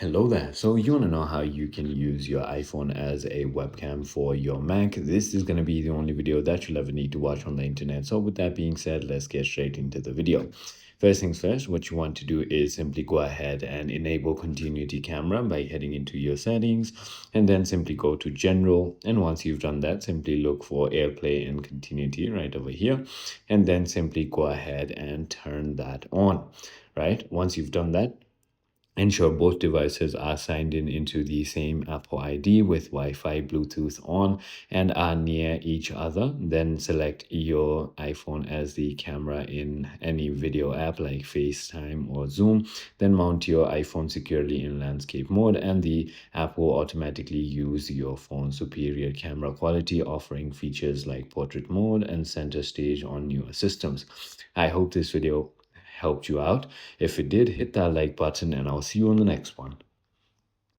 Hello there. So you want to know how you can use your iPhone as a webcam for your Mac? This is going to be the only video that you'll ever need to watch on the internet. So with that being said, let's get straight into the video. First things first, what you want to do is simply go ahead and enable continuity camera by heading into your settings and then simply go to general. And once you've done that, simply look for AirPlay and continuity right over here. And then simply go ahead and turn that on, right? Once you've done that, ensure both devices are signed in into the same Apple ID with Wi-Fi, Bluetooth on, and are near each other. Then select your iPhone as the camera in any video app like FaceTime or Zoom. Then mount your iPhone securely in landscape mode, and the app will automatically use your phone's superior camera quality, offering features like portrait mode and center stage on newer systems. I hope this video helped you out. If it did, hit that like button and I'll see you on the next one.